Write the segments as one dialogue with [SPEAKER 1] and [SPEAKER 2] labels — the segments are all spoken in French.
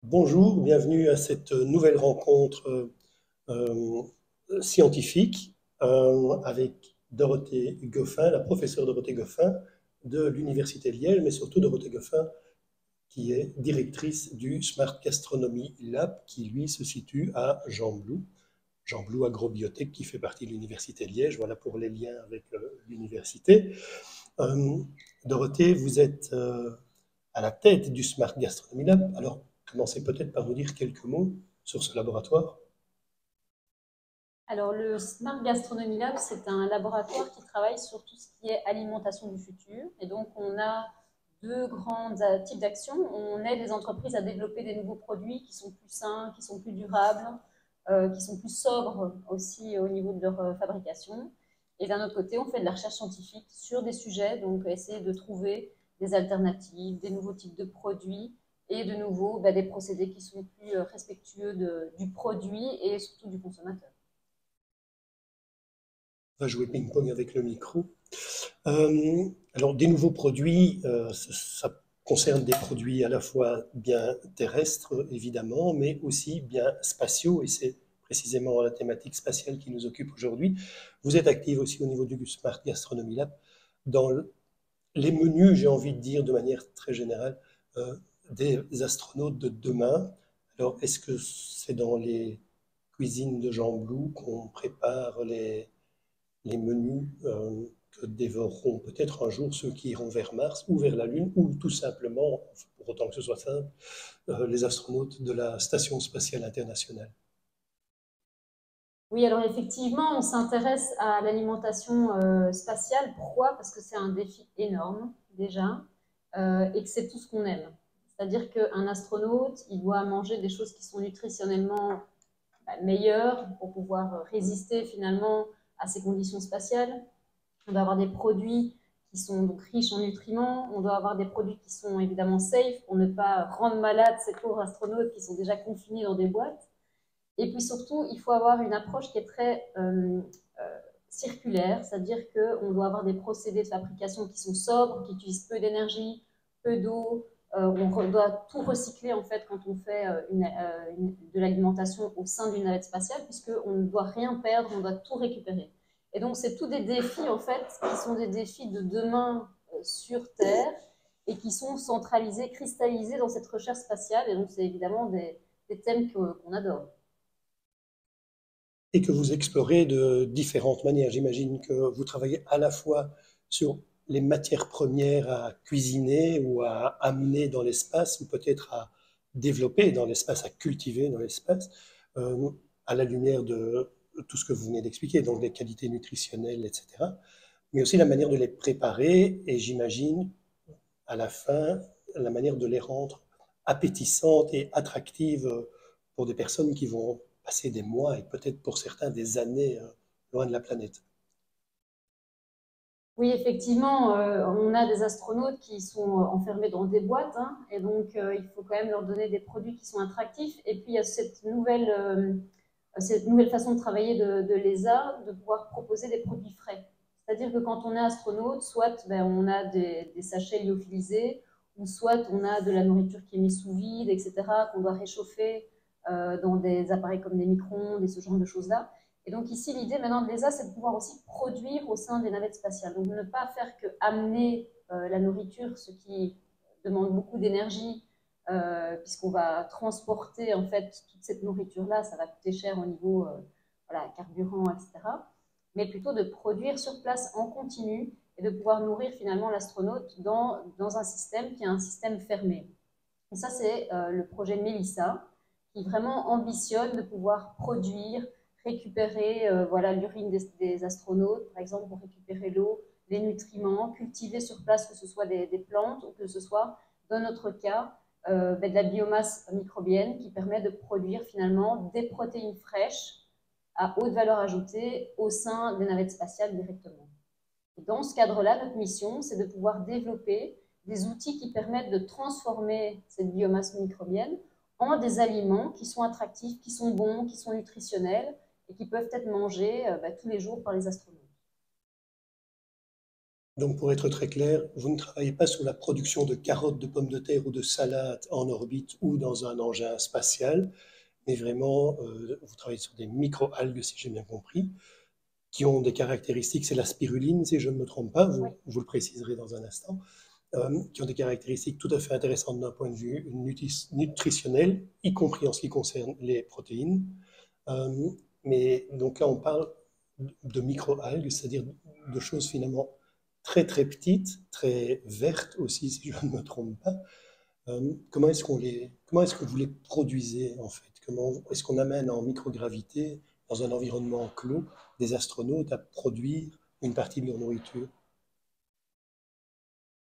[SPEAKER 1] Bonjour, bienvenue à cette nouvelle rencontre euh, scientifique avec Dorothée Goffin, la professeure Dorothée Goffin de l'Université de Liège, mais surtout Dorothée Goffin qui est directrice du Smart Gastronomy Lab qui lui se situe à Gembloux. Gembloux Agrobiotech qui fait partie de l'Université de Liège, voilà pour les liens avec l'université. Euh, Dorothée, vous êtes à la tête du Smart Gastronomy Lab. Alors, commencez peut-être par nous dire quelques mots sur ce laboratoire.
[SPEAKER 2] Alors, le Smart Gastronomy Lab, c'est un laboratoire qui travaille sur tout ce qui est alimentation du futur. Et donc, on a deux grands types d'actions. On aide les entreprises à développer des nouveaux produits qui sont plus sains, qui sont plus durables, qui sont plus sobres aussi au niveau de leur fabrication. Et d'un autre côté, on fait de la recherche scientifique sur des sujets, donc essayer de trouver des alternatives, des nouveaux types de produits et de nouveau des procédés qui sont plus respectueux du produit et surtout du consommateur.
[SPEAKER 1] On va jouer ping-pong avec le micro. Alors, des nouveaux produits, ça concerne des produits à la fois bien terrestres, évidemment, mais aussi bien spatiaux, et c'est précisément la thématique spatiale qui nous occupe aujourd'hui. Vous êtes active aussi au niveau du Smart Gastronomy Lab dans les menus, j'ai envie de dire de manière très générale, euh, des astronautes de demain. Alors, est-ce que c'est dans les cuisines de Jean Blou qu'on prépare les menus que dévoreront peut-être un jour ceux qui iront vers Mars ou vers la Lune, ou tout simplement, pour autant que ce soit simple, les astronautes de la Station spatiale internationale?
[SPEAKER 2] Oui, alors effectivement, on s'intéresse à l'alimentation spatiale. Pourquoi? Parce que c'est un défi énorme déjà et que c'est tout ce qu'on aime. C'est-à-dire qu'un astronaute, il doit manger des choses qui sont nutritionnellement meilleures pour pouvoir résister finalement à ces conditions spatiales. On doit avoir des produits qui sont donc riches en nutriments. On doit avoir des produits qui sont évidemment safe pour ne pas rendre malades ces pauvres astronautes qui sont déjà confinés dans des boîtes. Et puis surtout, il faut avoir une approche qui est très circulaire, c'est-à-dire qu'on doit avoir des procédés de fabrication qui sont sobres, qui utilisent peu d'énergie, peu d'eau. On doit tout recycler en fait quand on fait de l'alimentation au sein d'une navette spatiale, puisqu'on ne doit rien perdre, on doit tout récupérer. Et donc, c'est tous des défis en fait qui sont des défis de demain sur Terre et qui sont centralisés, cristallisés dans cette recherche spatiale. Et donc, c'est évidemment des thèmes qu'on adore.
[SPEAKER 1] Et que vous explorez de différentes manières. J'imagine que vous travaillez à la fois sur les matières premières à cuisiner ou à amener dans l'espace, ou peut-être à développer dans l'espace, à cultiver dans l'espace, euh, à la lumière de tout ce que vous venez d'expliquer, donc les qualités nutritionnelles, etc. Mais aussi la manière de les préparer et j'imagine à la fin la manière de les rendre appétissantes et attractives pour des personnes qui vont passer des mois et peut-être pour certains des années loin de la planète.
[SPEAKER 2] Oui, effectivement, on a des astronautes qui sont enfermés dans des boîtes, hein, et donc il faut quand même leur donner des produits qui sont attractifs. Et puis il y a cette nouvelle façon de travailler de l'ESA, de pouvoir proposer des produits frais. C'est-à-dire que quand on est astronaute, soit on a des sachets lyophilisés, ou soit on a de la nourriture qui est mise sous vide, etc., qu'on doit réchauffer dans des appareils comme des micro-ondes et ce genre de choses-là. Et donc ici, l'idée maintenant de l'ESA, c'est de pouvoir aussi produire au sein des navettes spatiales. Donc ne pas faire que amener la nourriture, ce qui demande beaucoup d'énergie, puisqu'on va transporter en fait toute cette nourriture-là, ça va coûter cher au niveau voilà, carburant, etc. Mais plutôt de produire sur place en continu et de pouvoir nourrir finalement l'astronaute dans un système qui est un système fermé. Et ça, c'est le projet Mélissa, qui vraiment ambitionne de pouvoir produire, récupérer voilà, l'urine des astronautes, par exemple, pour récupérer l'eau, les nutriments, cultiver sur place, que ce soit des plantes ou que ce soit, dans notre cas, de la biomasse microbienne qui permet de produire finalement des protéines fraîches à haute valeur ajoutée au sein des navettes spatiales directement. Et dans ce cadre-là, notre mission, c'est de pouvoir développer des outils qui permettent de transformer cette biomasse microbienne en des aliments qui sont attractifs, qui sont bons, qui sont nutritionnels et qui peuvent être mangés tous les jours par les astronautes.
[SPEAKER 1] Donc, pour être très clair, vous ne travaillez pas sur la production de carottes, de pommes de terre ou de salades en orbite ou dans un engin spatial, mais vraiment, vous travaillez sur des micro-algues, si j'ai bien compris, qui ont des caractéristiques, c'est la spiruline, si je ne me trompe pas,
[SPEAKER 2] Oui.
[SPEAKER 1] vous le préciserez dans un instant, qui ont des caractéristiques tout à fait intéressantes d'un point de vue nutritionnel, y compris en ce qui concerne les protéines. Euh, mais donc là, on parle de micro-algues, c'est-à-dire de choses finalement très très petites, très vertes aussi, si je ne me trompe pas. Comment est-ce que vous les produisez en fait? Comment est-ce qu'on amène en microgravité, dans un environnement clos, des astronautes à produire une partie de leur nourriture?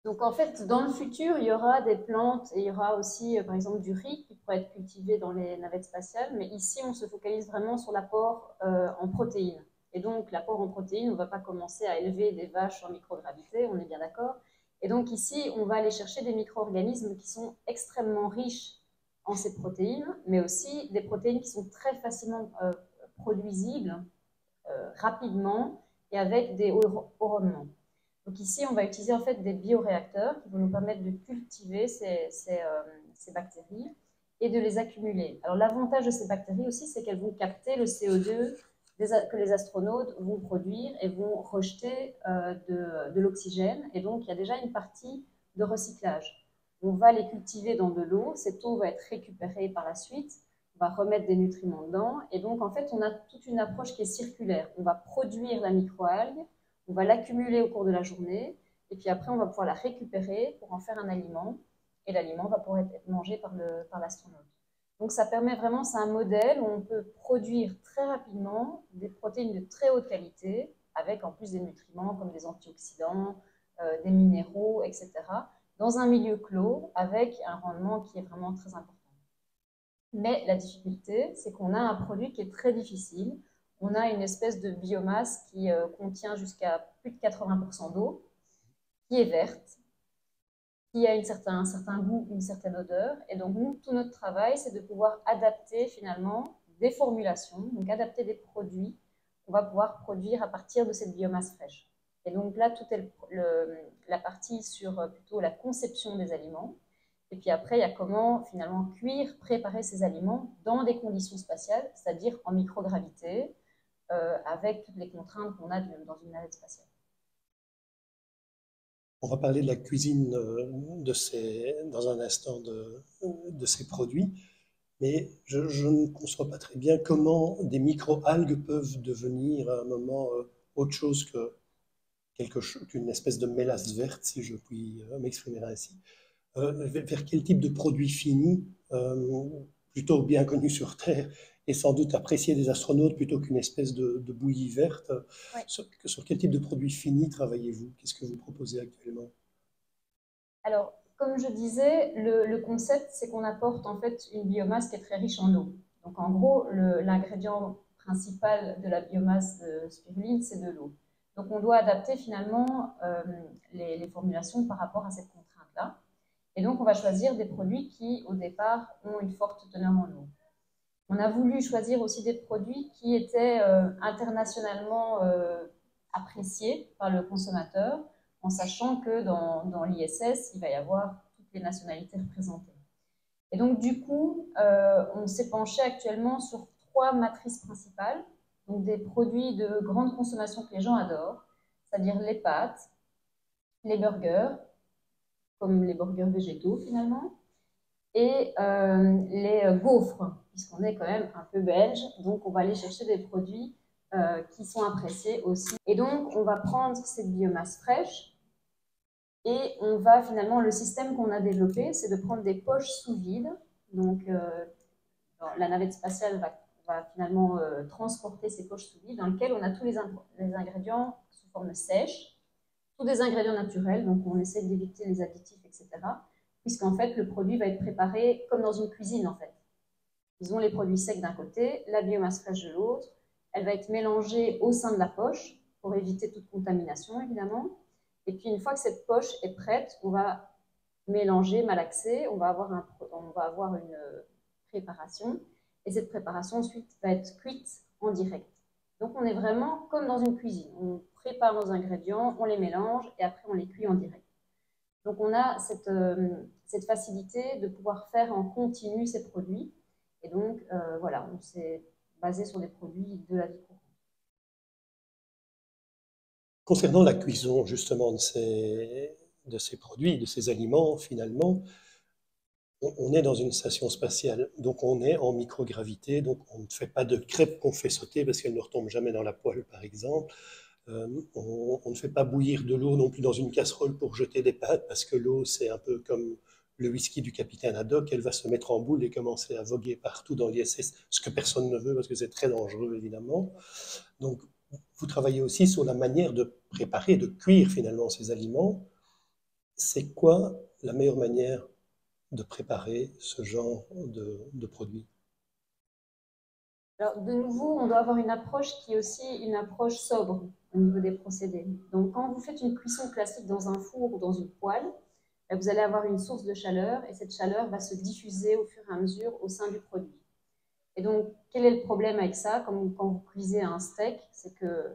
[SPEAKER 2] Donc en fait, dans le futur, il y aura des plantes et il y aura aussi, par exemple, du riz qui pourrait être cultivé dans les navettes spatiales. Mais ici, on se focalise vraiment sur l'apport en protéines. Et donc l'apport en protéines, on ne va pas commencer à élever des vaches en microgravité, on est bien d'accord. Et donc ici, on va aller chercher des micro-organismes qui sont extrêmement riches en ces protéines, mais aussi des protéines qui sont très facilement produisibles rapidement et avec des hauts rendements. Donc ici, on va utiliser en fait des bioréacteurs qui vont nous permettre de cultiver ces bactéries et de les accumuler. Alors l'avantage de ces bactéries aussi, c'est qu'elles vont capter le CO2 que les astronautes vont produire et vont rejeter de l'oxygène. Et donc, il y a déjà une partie de recyclage. On va les cultiver dans de l'eau, cette eau va être récupérée par la suite, on va remettre des nutriments dedans. Et donc, en fait, on a toute une approche qui est circulaire. On va produire la microalgue, on va l'accumuler au cours de la journée, et puis après, on va pouvoir la récupérer pour en faire un aliment, et l'aliment va pouvoir être mangé par l'astronaute. Donc ça permet vraiment, c'est un modèle où on peut produire très rapidement des protéines de très haute qualité, avec en plus des nutriments comme des antioxydants, des minéraux, etc., dans un milieu clos, avec un rendement qui est vraiment très important. Mais la difficulté, c'est qu'on a un produit qui est très difficile. On a une espèce de biomasse qui contient jusqu'à plus de 80% d'eau, qui est verte, qui a un certain goût, une certaine odeur. Et donc, nous, tout notre travail, c'est de pouvoir adapter finalement des formulations, donc adapter des produits qu'on va pouvoir produire à partir de cette biomasse fraîche. Et donc là, tout est la partie sur plutôt la conception des aliments. Et puis après, il y a comment finalement cuire, préparer ces aliments dans des conditions spatiales, c'est-à-dire en microgravité, avec toutes les contraintes qu'on a dans une navette spatiale.
[SPEAKER 1] On va parler de la cuisine dans un instant de ces produits, mais je ne conçois pas très bien comment des micro-algues peuvent devenir à un moment autre chose qu'une espèce de mélasse verte, si je puis m'exprimer ainsi. Vers quel type de produit fini, plutôt bien connu sur Terre, et sans doute apprécié des astronautes plutôt qu'une espèce de bouillie verte.
[SPEAKER 2] Ouais.
[SPEAKER 1] Sur quel type de produit fini travaillez-vous? Qu'est-ce que vous proposez actuellement?
[SPEAKER 2] Alors, comme je disais, le concept, c'est qu'on apporte en fait une biomasse qui est très riche en eau. Donc, en gros, l'ingrédient principal de la biomasse de spiruline, c'est de l'eau. Donc, on doit adapter finalement les formulations par rapport à cette contrainte-là. Et donc, on va choisir des produits qui, au départ, ont une forte teneur en eau. On a voulu choisir aussi des produits qui étaient internationalement appréciés par le consommateur, en sachant que dans l'ISS, il va y avoir toutes les nationalités représentées. Et donc, du coup, on s'est penché actuellement sur 3 matrices principales, donc des produits de grande consommation que les gens adorent, c'est-à-dire les pâtes, les burgers, comme les burgers végétaux finalement, et les gaufres, puisqu'on est quand même un peu belge, donc on va aller chercher des produits qui sont appréciés aussi. Et donc, on va prendre cette biomasse fraîche et on va finalement, le système qu'on a développé, c'est de prendre des poches sous vide. Donc, la navette spatiale va finalement transporter ces poches sous vide dans lesquelles on a tous les ingrédients sous forme sèche, tous des ingrédients naturels, donc on essaie d'éviter les additifs, etc. Puisqu'en fait, le produit va être préparé comme dans une cuisine, en fait. Ils ont les produits secs d'un côté, la biomasse fraîche de l'autre. Elle va être mélangée au sein de la poche pour éviter toute contamination, évidemment. Et puis, une fois que cette poche est prête, on va mélanger, malaxer, on va avoir une préparation. Et cette préparation, ensuite, va être cuite en direct. Donc, on est vraiment comme dans une cuisine. On prépare nos ingrédients, on les mélange et après on les cuit en direct. Donc on a cette facilité de pouvoir faire en continu ces produits. Et donc voilà, on s'est basé sur des produits de la vie courante.
[SPEAKER 1] Concernant la cuisson justement de ces produits, de ces aliments, finalement, on est dans une station spatiale, donc on est en microgravité, donc on ne fait pas de crêpes qu'on fait sauter parce qu'elles ne retombent jamais dans la poêle, par exemple. On ne fait pas bouillir de l'eau non plus dans une casserole pour jeter des pâtes parce que l'eau, c'est un peu comme le whisky du capitaine Haddock, elle va se mettre en boule et commencer à voguer partout dans l'ISS, ce que personne ne veut parce que c'est très dangereux, évidemment. Donc, vous travaillez aussi sur la manière de préparer, de cuire finalement ces aliments. C'est quoi la meilleure manière de préparer ce genre de produits?
[SPEAKER 2] Alors, de nouveau, on doit avoir une approche qui est aussi une approche sobre au niveau des procédés. Donc, quand vous faites une cuisson classique dans un four ou dans une poêle, vous allez avoir une source de chaleur et cette chaleur va se diffuser au fur et à mesure au sein du produit. Et donc, quel est le problème avec ça? Comme quand vous cuisez un steak, c'est que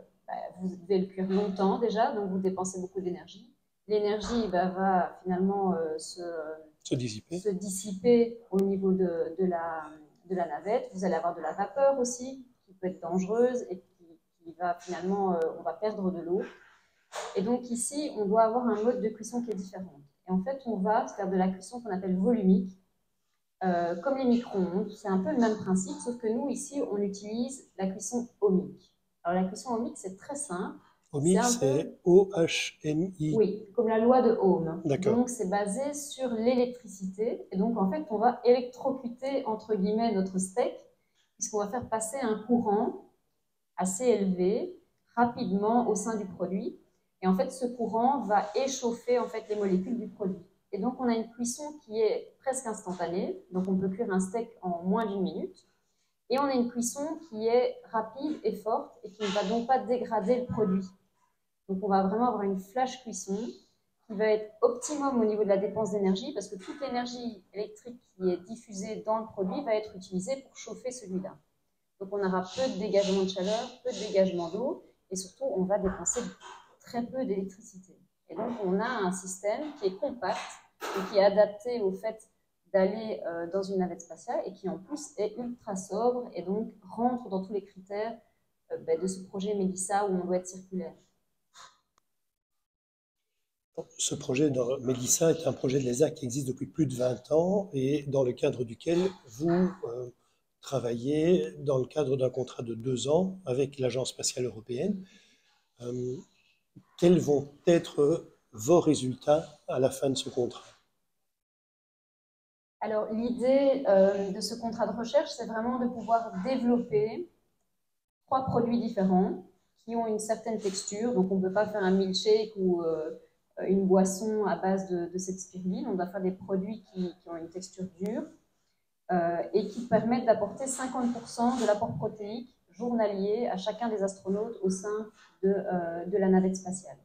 [SPEAKER 2] vous devez le cuire longtemps déjà, donc vous dépensez beaucoup d'énergie. L'énergie va finalement se dissiper au niveau de la navette. Vous allez avoir de la vapeur aussi, qui peut être dangereuse et qui va finalement, on va perdre de l'eau. Et donc ici, on doit avoir un mode de cuisson qui est différent. Et en fait, on va faire de la cuisson qu'on appelle volumique, comme les micro-ondes. C'est un peu le même principe, sauf que nous, ici, on utilise la cuisson ohmique. Alors la cuisson ohmique, c'est très simple.
[SPEAKER 1] Ohmique, c'est O-H-M-I.
[SPEAKER 2] Oui, comme la loi de Ohm.
[SPEAKER 1] D'accord.
[SPEAKER 2] Donc c'est basé sur l'électricité. Et donc en fait, on va électrocuter, entre guillemets, notre steak, puisqu'on va faire passer un courant assez élevé, rapidement au sein du produit. Et en fait, ce courant va échauffer en fait les molécules du produit. Et donc, on a une cuisson qui est presque instantanée. Donc, on peut cuire un steak en moins d'une minute. Et on a une cuisson qui est rapide et forte et qui ne va donc pas dégrader le produit. Donc, on va vraiment avoir une flash cuisson qui va être optimum au niveau de la dépense d'énergie parce que toute l'énergie électrique qui est diffusée dans le produit va être utilisée pour chauffer celui-là. Donc, on aura peu de dégagement de chaleur, peu de dégagement d'eau et surtout, on va dépenser très peu d'électricité. Et donc, on a un système qui est compact et qui est adapté au fait d'aller dans une navette spatiale et qui, en plus, est ultra sobre et donc rentre dans tous les critères de ce projet Mélissa où on doit être circulaire.
[SPEAKER 1] Ce projet de Mélissa est un projet de l'ESA qui existe depuis plus de 20 ans et dans le cadre duquel vous travaillez dans le cadre d'un contrat de 2 ans avec l'Agence spatiale européenne. Quels vont être vos résultats à la fin de ce contrat?
[SPEAKER 2] Alors, l'idée de ce contrat de recherche, c'est vraiment de pouvoir développer 3 produits différents qui ont une certaine texture. Donc, on ne peut pas faire un milkshake ou une boisson à base de cette spiruline. On doit faire des produits qui ont une texture dure et qui permettent d'apporter 50% de l'apport protéique journalier à chacun des astronautes au sein de la navette spatiale.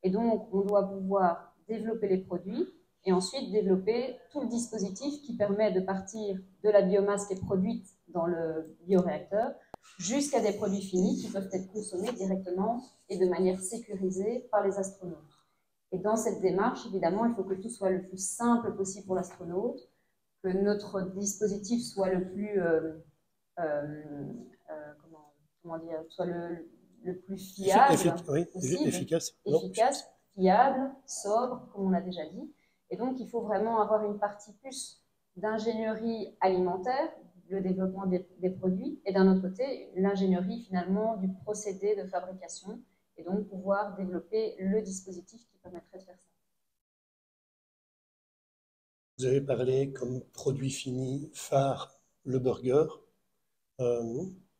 [SPEAKER 2] Et donc, on doit pouvoir développer les produits et ensuite développer tout le dispositif qui permet de partir de la biomasse qui est produite dans le bioréacteur jusqu'à des produits finis qui peuvent être consommés directement et de manière sécurisée par les astronautes. Et dans cette démarche, évidemment, il faut que tout soit le plus simple possible pour l'astronaute, que notre dispositif soit le plus, comment dire, soit le plus fiable possible,
[SPEAKER 1] efficace,
[SPEAKER 2] fiable, sobre, comme on l'a déjà dit. Et donc, il faut vraiment avoir une partie plus d'ingénierie alimentaire, le développement des produits, et d'un autre côté, l'ingénierie finalement du procédé de fabrication, et donc pouvoir développer le dispositif qui permettrait de faire ça.
[SPEAKER 1] Vous avez parlé comme produit fini phare le burger,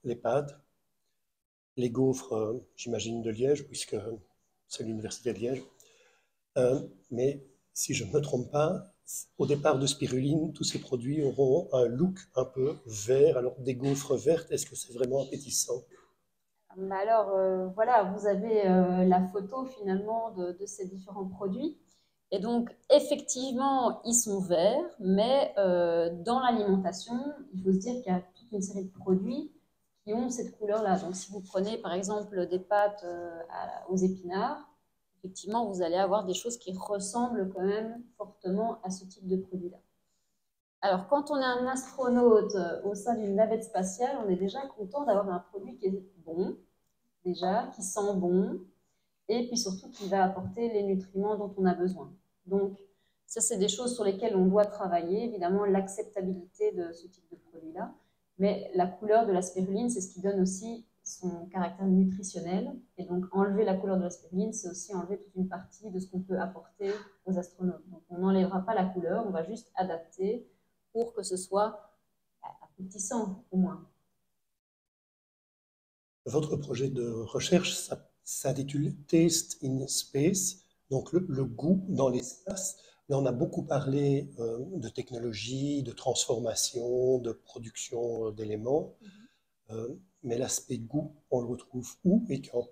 [SPEAKER 1] les pâtes, les gaufres, j'imagine de Liège, puisque c'est l'université de Liège. Mais si je ne me trompe pas, au départ de spiruline, tous ces produits auront un look un peu vert. Alors, des gaufres vertes, est-ce que c'est vraiment appétissant?
[SPEAKER 2] Alors, voilà, vous avez la photo finalement de ces différents produits. Et donc, effectivement, ils sont verts, mais dans l'alimentation, il faut se dire qu'il y a toute une série de produits qui ont cette couleur-là. Donc, si vous prenez par exemple des pâtes aux épinards, effectivement, vous allez avoir des choses qui ressemblent quand même fortement à ce type de produit-là. Alors, quand on est un astronaute au sein d'une navette spatiale, on est déjà content d'avoir un produit qui est bon, déjà, qui sent bon, et puis surtout qui va apporter les nutriments dont on a besoin. Donc, ça, c'est des choses sur lesquelles on doit travailler, évidemment, l'acceptabilité de ce type de produit-là, mais la couleur de la spiruline, c'est ce qui donne aussi son caractère nutritionnel, et donc enlever la couleur de la spiruline, c'est aussi enlever toute une partie de ce qu'on peut apporter aux astronautes. Donc, on n'enlèvera pas la couleur, on va juste adapter pour que ce soit appétissant, au moins.
[SPEAKER 1] Votre projet de recherche s'intitule Taste in Space, donc le goût dans l'espace. Là, on a beaucoup parlé de technologie, de transformation, de production d'éléments, mais l'aspect goût, on le retrouve où et quand?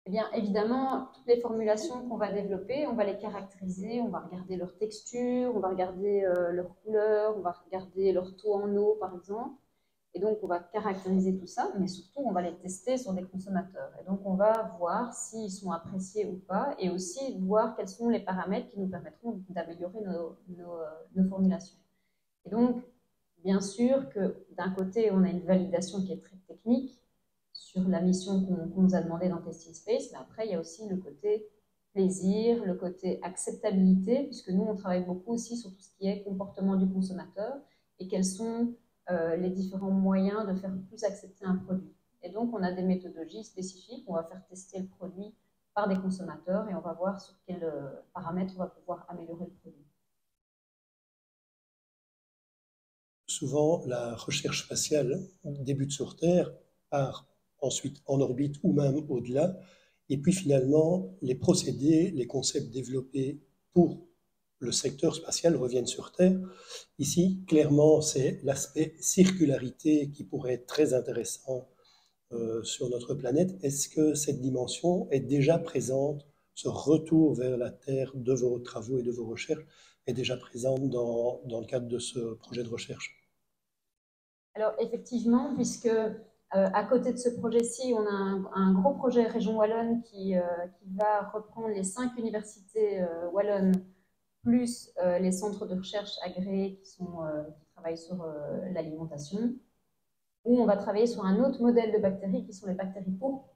[SPEAKER 2] Eh bien, évidemment, toutes les formulations qu'on va développer, on va les caractériser, on va regarder leur texture, on va regarder leur couleur, on va regarder leur taux en eau, par exemple. Et donc, on va caractériser tout ça, mais surtout, on va les tester sur des consommateurs. Et donc, on va voir s'ils sont appréciés ou pas, et aussi voir quels sont les paramètres qui nous permettront d'améliorer nos formulations. Et donc, bien sûr que d'un côté, on a une validation qui est très technique sur la mission qu'on nous a demandé dans Testing Space, mais après, il y a aussi le côté plaisir, le côté acceptabilité, puisque nous, on travaille beaucoup aussi sur tout ce qui est comportement du consommateur et quels sont les différents moyens de faire plus accepter un produit. Et donc, on a des méthodologies spécifiques. On va faire tester le produit par des consommateurs et on va voir sur quels paramètres on va pouvoir améliorer le produit.
[SPEAKER 1] Souvent, la recherche spatiale débute sur Terre, part ensuite en orbite ou même au-delà, et puis finalement, les procédés, les concepts développés pour le secteur spatial reviennent sur Terre. Ici, clairement, c'est l'aspect circularité qui pourrait être très intéressant sur notre planète. Est-ce que cette dimension est déjà présente, ce retour vers la Terre de vos travaux et de vos recherches est déjà présente dans le cadre de ce projet de recherche?
[SPEAKER 2] Alors, effectivement, puisque à côté de ce projet-ci, on a un gros projet Région Wallonne qui va reprendre les 5 universités wallonnes, plus les centres de recherche agréés qui travaillent sur l'alimentation, où on va travailler sur un autre modèle de bactéries qui sont les bactéries pourpres.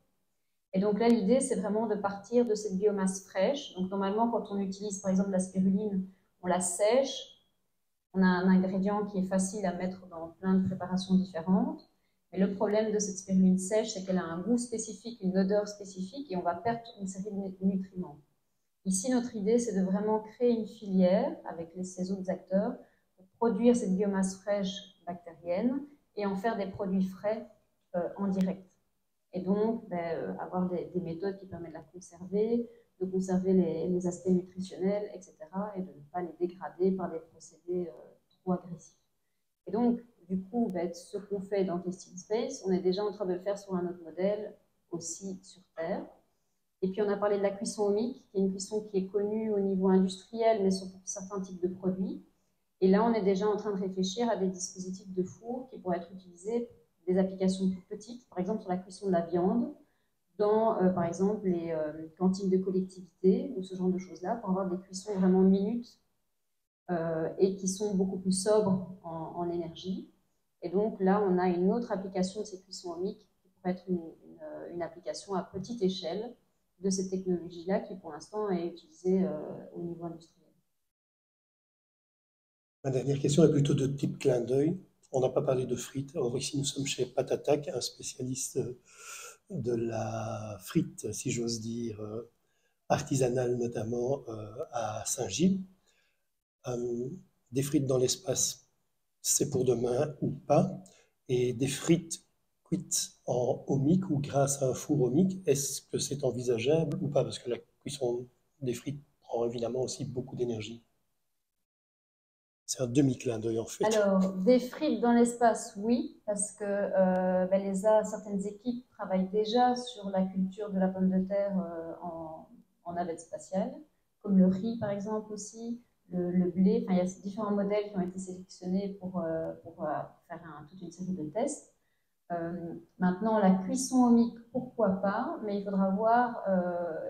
[SPEAKER 2] Et donc là, l'idée, c'est vraiment de partir de cette biomasse fraîche. Donc normalement, quand on utilise par exemple la spiruline, on la sèche. On a un ingrédient qui est facile à mettre dans plein de préparations différentes. Mais le problème de cette spiruline sèche, c'est qu'elle a un goût spécifique, une odeur spécifique, et on va perdre une série de nutriments. Ici, notre idée, c'est de vraiment créer une filière avec ces autres acteurs pour produire cette biomasse fraîche bactérienne et en faire des produits frais en direct. Et donc, avoir des méthodes qui permettent de conserver les aspects nutritionnels, etc., et de ne pas les dégrader par des procédés trop agressifs. Et donc, du coup, ce qu'on fait dans Testing Space, on est déjà en train de le faire sur un autre modèle, aussi sur Terre. Et puis, on a parlé de la cuisson ohmique, qui est une cuisson qui est connue au niveau industriel, mais sur certains types de produits. Et là, on est déjà en train de réfléchir à des dispositifs de four qui pourraient être utilisés, des applications plus petites, par exemple sur la cuisson de la viande, dans, par exemple, les cantines de collectivité ou ce genre de choses-là, pour avoir des cuissons vraiment minutes et qui sont beaucoup plus sobres en énergie. Et donc là, on a une autre application de ces cuissons ohmiques qui pourrait être une application à petite échelle de cette technologie-là qui, pour l'instant, est utilisée au niveau industriel.
[SPEAKER 1] Ma dernière question est plutôt de type clin d'œil. On n'a pas parlé de frites. Or, ici, nous sommes chez Patatac, un spécialiste de la frite, si j'ose dire, artisanale notamment à Saint-Gilles. Des frites dans l'espace, c'est pour demain ou pas. Et des frites cuites en ohmique ou grâce à un four ohmique, est-ce que c'est envisageable ou pas? Parce que la cuisson des frites prend évidemment aussi beaucoup d'énergie. C'est un demi-clin d'œil en fait.
[SPEAKER 2] Alors, des frites dans l'espace, oui, parce que certaines équipes travaillent déjà sur la culture de la pomme de terre en navette spatiale, comme le riz par exemple aussi, le blé. Enfin, il y a ces différents modèles qui ont été sélectionnés pour faire toute une série de tests. Maintenant, la cuisson au mic, pourquoi pas, mais il faudra voir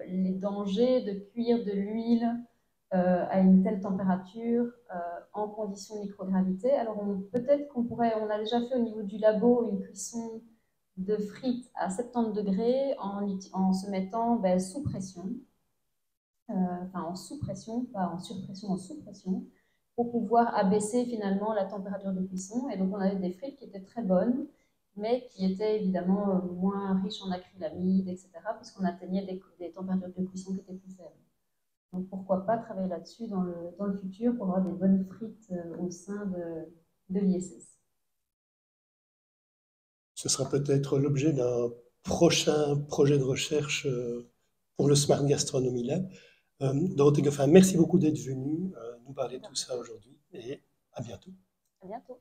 [SPEAKER 2] les dangers de cuire de l'huile à une telle température en conditions de microgravité. Alors peut-être qu'on pourrait, on a déjà fait au niveau du labo une cuisson de frites à 70 degrés en se mettant sous pression, enfin en sous-pression, pas en surpression, en sous-pression, pour pouvoir abaisser finalement la température de cuisson. Et donc on avait des frites qui étaient très bonnes, mais qui étaient évidemment moins riches en acrylamide, etc., puisqu'on atteignait des températures de cuisson qui étaient plus faibles. Donc pourquoi pas travailler là-dessus dans le futur pour avoir des bonnes frites au sein de l'ISS.
[SPEAKER 1] Ce sera peut-être l'objet d'un prochain projet de recherche pour le Smart Gastronomy Lab. Dorothée Goffin, merci beaucoup d'être venue nous parler de tout ça aujourd'hui et à bientôt.
[SPEAKER 2] À bientôt.